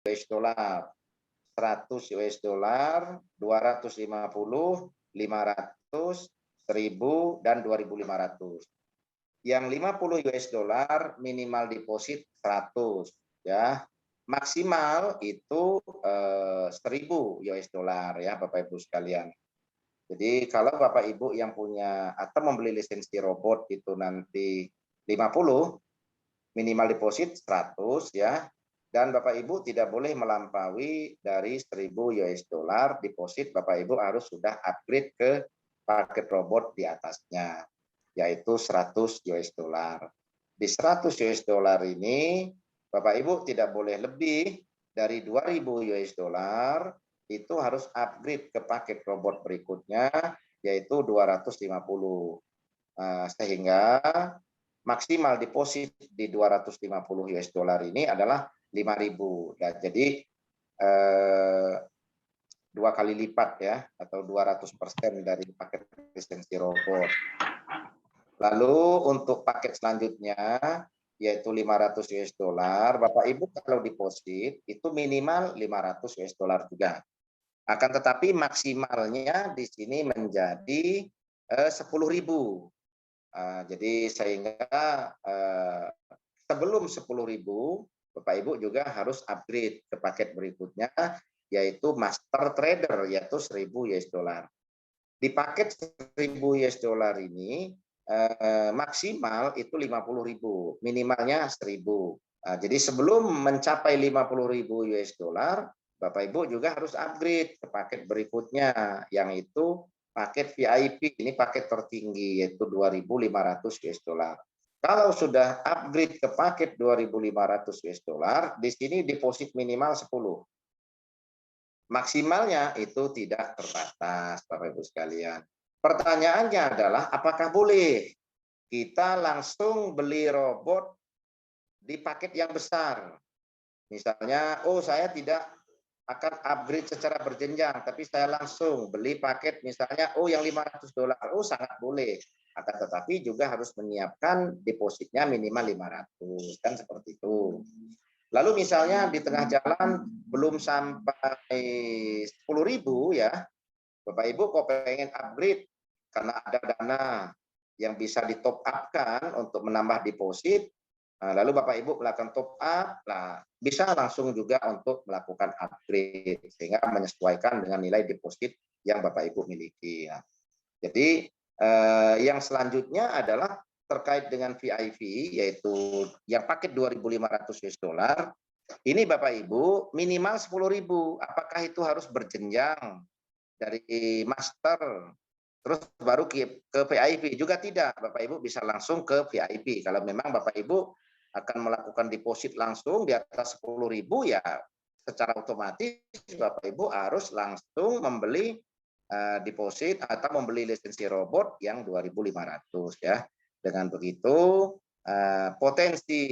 US dollar, 100 US dollar, 250, 500, 1000, dan 2500. Yang 50 US dollar minimal deposit 100 ya. Maksimal itu 1000 US dollar ya Bapak Ibu sekalian. Jadi kalau Bapak Ibu yang punya atau membeli lisensi robot itu nanti 50, minimal deposit 100 ya. Dan Bapak Ibu tidak boleh melampaui dari 1000 US dollar deposit, Bapak Ibu harus sudah upgrade ke paket robot di atasnya, yaitu 100 US dollar. Di 100 US dollar ini, Bapak Ibu tidak boleh lebih dari 2000 US dollar, itu harus upgrade ke paket robot berikutnya, yaitu 250. Sehingga maksimal deposit di 250 US dollar ini adalah 5.000. Ya, jadi 2 kali lipat ya, atau 200% dari paket lisensi robot. Lalu untuk paket selanjutnya yaitu 500 US dollar, Bapak Ibu kalau deposit itu minimal 500 US dollar juga. Akan tetapi maksimalnya di sini menjadi 10.000. Jadi sehingga sebelum 10.000 Bapak Ibu juga harus upgrade ke paket berikutnya, yaitu Master Trader, yaitu 1000 US dollar. Di paket 1000 US dollar ini maksimal itu 50.000, minimalnya 1000. Jadi sebelum mencapai 50.000 US dollar, Bapak Ibu juga harus upgrade ke paket berikutnya, yang itu paket VIP. Ini paket tertinggi, yaitu 2.500 US dollar. Kalau sudah upgrade ke paket 2.500 US dollar, di sini deposit minimal 10. Maksimalnya itu tidak terbatas, Bapak Ibu sekalian. Pertanyaannya adalah apakah boleh kita langsung beli robot di paket yang besar? Misalnya, oh saya tidak akan upgrade secara berjenjang, tapi saya langsung beli paket misalnya, oh yang 500 dolar, oh sangat boleh. Akan tetapi juga harus menyiapkan depositnya minimal 500, kan seperti itu. Lalu misalnya di tengah jalan belum sampai 10.000 ya, Bapak Ibu kok pengen upgrade karena ada dana yang bisa di top up-kan untuk menambah deposit, lalu Bapak Ibu melakukan top up, nah bisa langsung juga untuk melakukan upgrade sehingga menyesuaikan dengan nilai deposit yang Bapak Ibu miliki. Nah, jadi yang selanjutnya adalah terkait dengan VIP, yaitu yang paket 2.500 US dollar. Ini Bapak Ibu minimal 10.000. Apakah itu harus berjenjang dari master terus baru ke VIP? Juga tidak, Bapak Ibu bisa langsung ke VIP. Kalau memang Bapak Ibu akan melakukan deposit langsung di atas 10.000 ya secara otomatis Bapak Ibu harus langsung membeli deposit atau membeli lisensi robot yang 2.500 ya. Dengan begitu potensi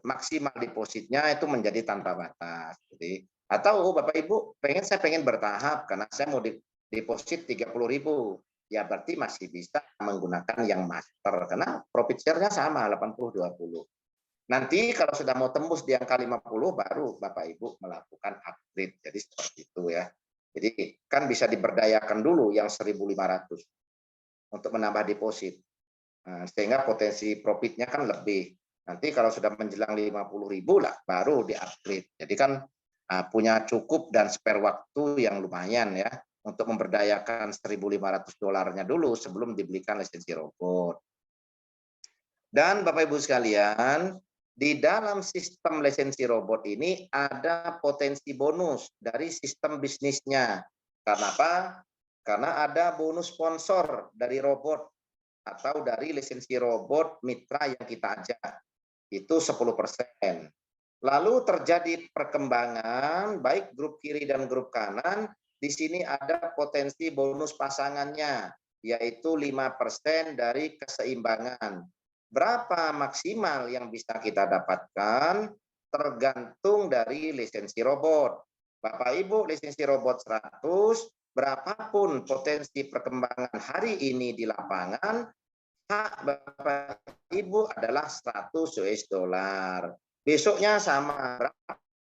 maksimal depositnya itu menjadi tanpa batas. Jadi atau Bapak Ibu saya pengen bertahap karena saya mau deposit 30.000, ya berarti masih bisa menggunakan yang master karena profit share-nya sama 80-20. Nanti kalau sudah mau tembus di angka 50 baru Bapak Ibu melakukan upgrade. Jadi seperti itu ya. Jadi kan bisa diberdayakan dulu yang 1.500 untuk menambah deposit. Sehingga potensi profitnya kan lebih. Nanti kalau sudah menjelang 50.000 lah baru di-upgrade. Jadi kan punya cukup dan spare waktu yang lumayan ya untuk memberdayakan 1.500 dolarnya dulu sebelum dibelikan lisensi robot. Dan Bapak Ibu sekalian, di dalam sistem lisensi robot ini ada potensi bonus dari sistem bisnisnya. Karena apa? Karena ada bonus sponsor dari robot atau dari lisensi robot mitra yang kita ajak. Itu 10%. Lalu terjadi perkembangan baik grup kiri dan grup kanan, di sini ada potensi bonus pasangannya, yaitu 5% dari keseimbangan. Berapa maksimal yang bisa kita dapatkan tergantung dari lisensi robot. Bapak Ibu lisensi robot 100, berapapun potensi perkembangan hari ini di lapangan, hak Bapak Ibu adalah 100 US dollar. besoknya sama.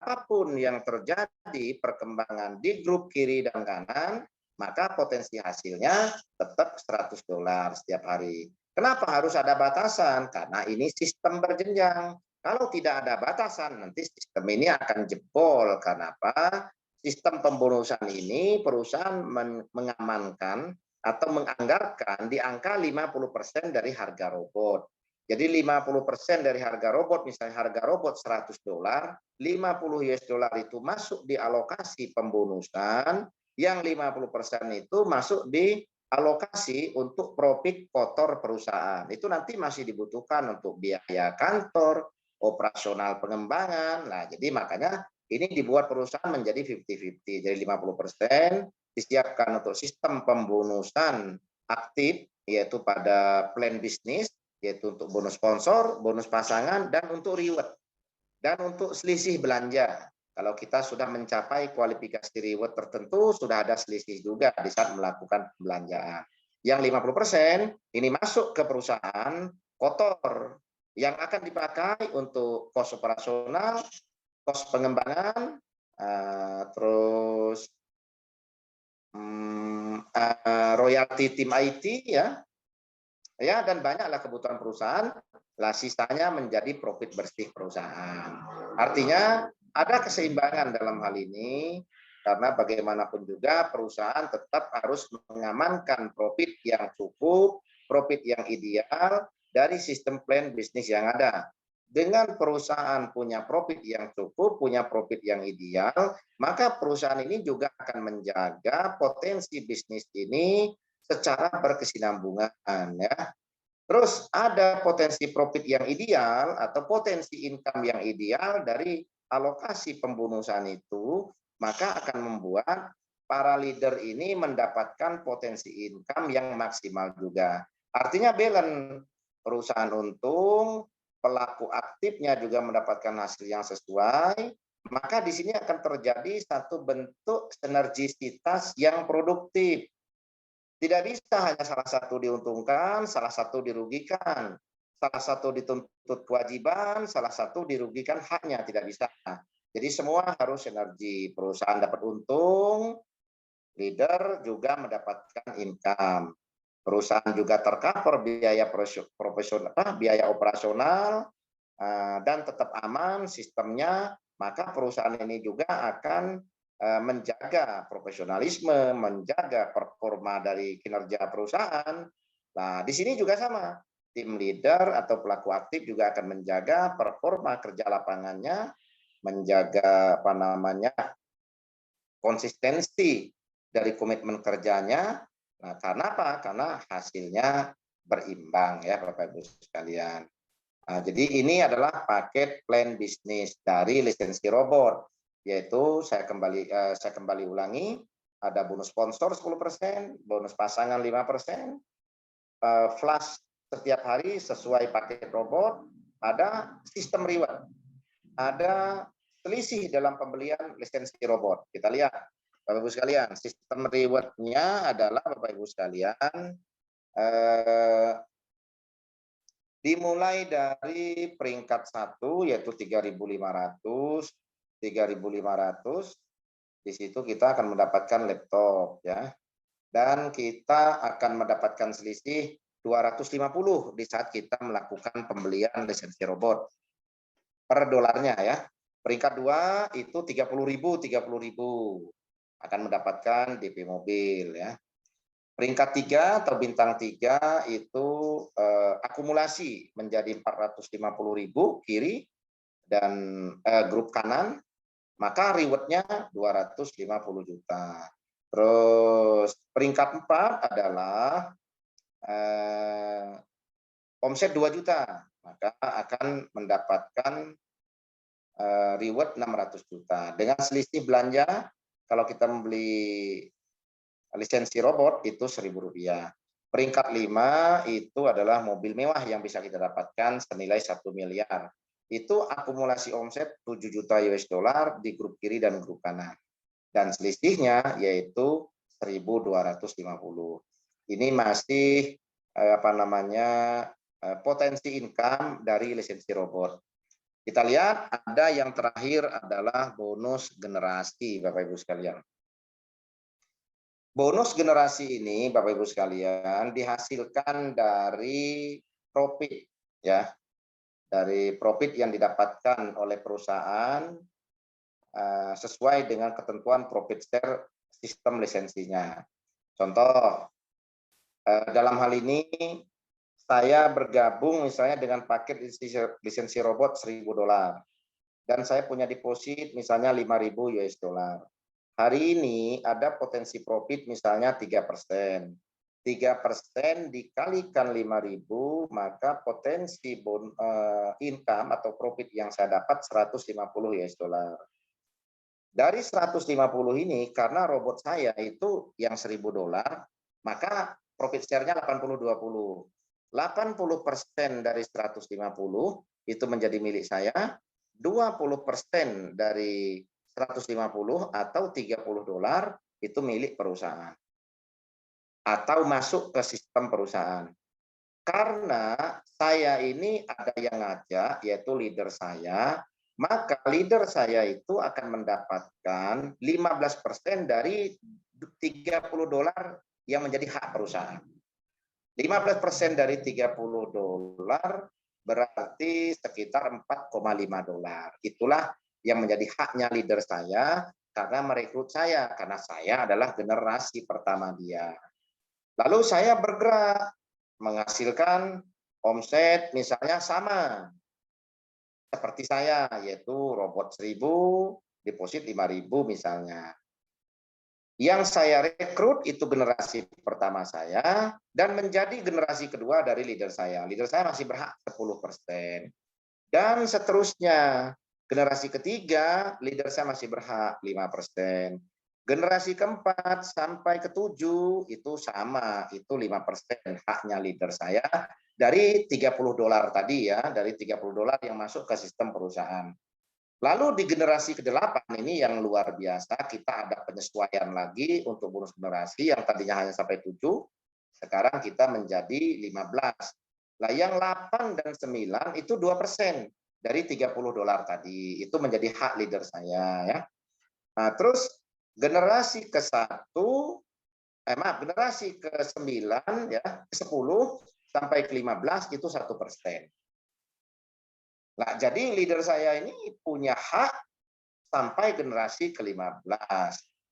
Apapun yang terjadi perkembangan di grup kiri dan kanan, maka potensi hasilnya tetap $100 setiap hari. Kenapa harus ada batasan? Karena ini sistem berjenjang. Kalau tidak ada batasan, nanti sistem ini akan jebol. Karena apa? Sistem pembonusan ini perusahaan mengamankan atau menganggarkan di angka 50% dari harga robot. Jadi 50% dari harga robot, misalnya harga robot $100, 50 US dollar itu masuk di alokasi pembonusan, yang 50% itu masuk di alokasi untuk profit kotor perusahaan. Itu nanti masih dibutuhkan untuk biaya kantor, operasional pengembangan. Nah, jadi makanya ini dibuat perusahaan menjadi 50-50. Jadi 50% disiapkan untuk sistem pembonusan aktif, yaitu pada plan bisnis, yaitu untuk bonus sponsor, bonus pasangan, dan untuk reward. Dan untuk selisih belanja. Kalau kita sudah mencapai kualifikasi reward tertentu, sudah ada selisih juga di saat melakukan pembelanjaan. Yang 50% ini masuk ke perusahaan kotor yang akan dipakai untuk kos operasional, kos pengembangan, terus royalti tim IT, ya, dan banyaklah kebutuhan perusahaan. Lah sisanya menjadi profit bersih perusahaan. Artinya ada keseimbangan dalam hal ini, karena bagaimanapun juga perusahaan tetap harus mengamankan profit yang cukup, profit yang ideal dari sistem plan bisnis yang ada. Dengan perusahaan punya profit yang cukup, punya profit yang ideal, maka perusahaan ini juga akan menjaga potensi bisnis ini secara berkesinambungan, ya. Terus ada potensi profit yang ideal atau potensi income yang ideal dari alokasi pembonusan itu, maka akan membuat para leader ini mendapatkan potensi income yang maksimal juga. Artinya balance, perusahaan untung, pelaku aktifnya juga mendapatkan hasil yang sesuai, maka di sini akan terjadi satu bentuk sinergisitas yang produktif. Tidak bisa hanya salah satu diuntungkan, salah satu dirugikan. Salah satu dituntut kewajiban, salah satu dirugikan haknya, tidak bisa. Jadi semua harus sinergi. Perusahaan dapat untung, leader juga mendapatkan income. Perusahaan juga tercover biaya profesional, biaya operasional, dan tetap aman sistemnya, maka perusahaan ini juga akan menjaga profesionalisme, menjaga performa dari kinerja perusahaan. Nah, di sini juga sama. Tim leader atau pelaku aktif juga akan menjaga performa kerja lapangannya, menjaga konsistensi dari komitmen kerjanya. Nah, karena apa? Karena hasilnya berimbang, ya Bapak Ibu sekalian. Nah, jadi ini adalah paket plan bisnis dari lisensi robot, yaitu saya kembali ulangi, ada bonus sponsor 10%, bonus pasangan 5%, flash setiap hari sesuai paket robot, ada sistem reward, ada selisih dalam pembelian lisensi robot. Kita lihat, Bapak Ibu sekalian, sistem reward-nya adalah Bapak Ibu sekalian, dimulai dari peringkat 1 yaitu 3.500, 3.500. Di situ kita akan mendapatkan laptop, ya. Dan kita akan mendapatkan selisih 250 di saat kita melakukan pembelian lisensi robot per dolarnya, ya. Peringkat 2 itu 30.000, 30.000 akan mendapatkan DP mobil, ya. Peringkat 3 atau bintang 3 itu akumulasi menjadi 450.000 kiri dan grup kanan, maka rewardnya 250 juta. Terus peringkat 4 adalah omset 2 juta, maka akan mendapatkan reward 600 juta. Dengan selisih belanja, kalau kita membeli lisensi robot itu Rp1.000. Peringkat 5 itu adalah mobil mewah yang bisa kita dapatkan senilai 1 miliar. Itu akumulasi omset 7 juta US dollar di grup kiri dan grup kanan. Dan selisihnya yaitu 1.250. Ini masih potensi income dari lisensi robot. Kita lihat ada yang terakhir adalah bonus generasi, Bapak Ibu sekalian. Bonus generasi ini, Bapak Ibu sekalian, dihasilkan dari profit, ya, dari profit yang didapatkan oleh perusahaan sesuai dengan ketentuan profit share sistem lisensinya. Contoh, dalam hal ini saya bergabung misalnya dengan paket lisensi robot $1.000 dan saya punya deposit misalnya 5.000 US dollar. Hari ini ada potensi profit misalnya 3%. 3% dikalikan 5.000, maka potensi income atau profit yang saya dapat 150 US dollar. Dari 150 ini, karena robot saya itu yang $1.000, maka profit share-nya 80-20. 80% dari 150 itu menjadi milik saya, 20% dari 150 atau $30 itu milik perusahaan atau masuk ke sistem perusahaan. Karena saya ini ada yang ngajak, yaitu leader saya, maka leader saya itu akan mendapatkan 15% dari $30 yang menjadi hak perusahaan. 15% dari $30 berarti sekitar $4,5. Itulah yang menjadi haknya leader saya karena merekrut saya, karena saya adalah generasi pertama dia. Lalu saya bergerak menghasilkan omset misalnya sama seperti saya, yaitu robot 1.000, deposit 5.000 misalnya. Yang saya rekrut itu generasi pertama saya dan menjadi generasi kedua dari leader saya. Leader saya masih berhak 10%. Dan seterusnya, generasi ketiga, leader saya masih berhak 5%. Generasi keempat sampai ketujuh itu sama, itu 5% haknya leader saya dari $30 tadi ya, dari $30 yang masuk ke sistem perusahaan. Lalu di generasi ke-8 ini yang luar biasa, kita ada penyesuaian lagi untuk bonus generasi yang tadinya hanya sampai 7, sekarang kita menjadi 15. Nah, yang 8 dan 9 itu 2% dari $30 tadi. Itu menjadi hak leader saya ya. Nah, terus generasi ke-1 generasi ke-9 ya, ke-10 sampai ke-15 itu 1%. Nah, jadi leader saya ini punya hak sampai generasi ke-15.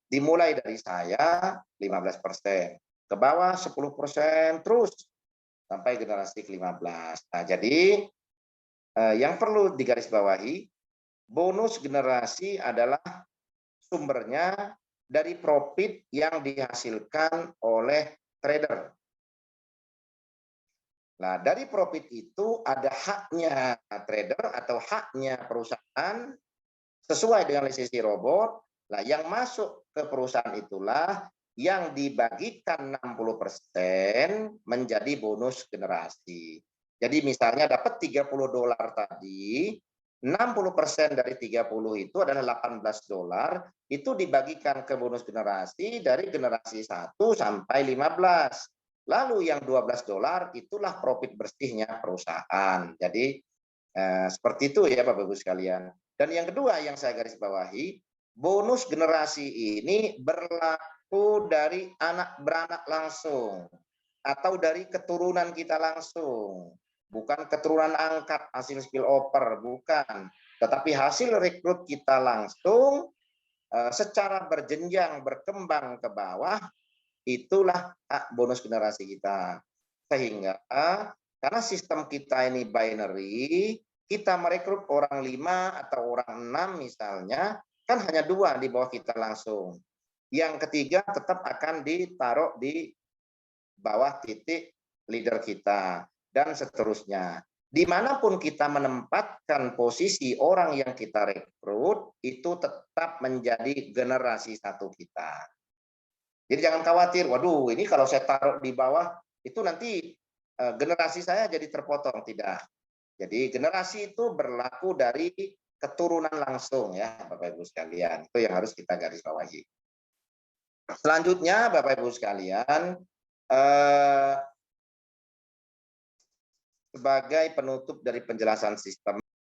Dimulai dari saya 15%, ke bawah 10%, terus sampai generasi ke-15. Nah, jadi yang perlu digarisbawahi, bonus generasi adalah sumbernya dari profit yang dihasilkan oleh trader. Nah, dari profit itu ada haknya trader atau haknya perusahaan sesuai dengan lisensi robot. Nah, yang masuk ke perusahaan itulah yang dibagikan 60% menjadi bonus generasi. Jadi misalnya dapat $30 tadi, 60% dari 30 itu adalah $18, itu dibagikan ke bonus generasi dari generasi 1 sampai 15. Lalu yang $12 itulah profit bersihnya perusahaan. Jadi seperti itu ya Bapak Ibu sekalian. Dan yang kedua yang saya garis bawahi, bonus generasi ini berlaku dari anak beranak langsung atau dari keturunan kita langsung. Bukan keturunan angkat hasil spillover, bukan. Tetapi hasil rekrut kita langsung secara berjenjang berkembang ke bawah, itulah hak bonus generasi kita. Sehingga karena sistem kita ini binary, kita merekrut orang 5 atau orang 6 misalnya, kan hanya 2 di bawah kita langsung. Yang ketiga tetap akan ditaruh di bawah titik leader kita, dan seterusnya. Dimanapun kita menempatkan posisi orang yang kita rekrut, itu tetap menjadi generasi 1 kita. Jadi jangan khawatir, waduh ini kalau saya taruh di bawah, itu nanti generasi saya jadi terpotong. Tidak. Jadi generasi itu berlaku dari keturunan langsung ya Bapak Ibu sekalian. Itu yang harus kita garis bawahi. Selanjutnya Bapak Ibu sekalian, sebagai penutup dari penjelasan sistem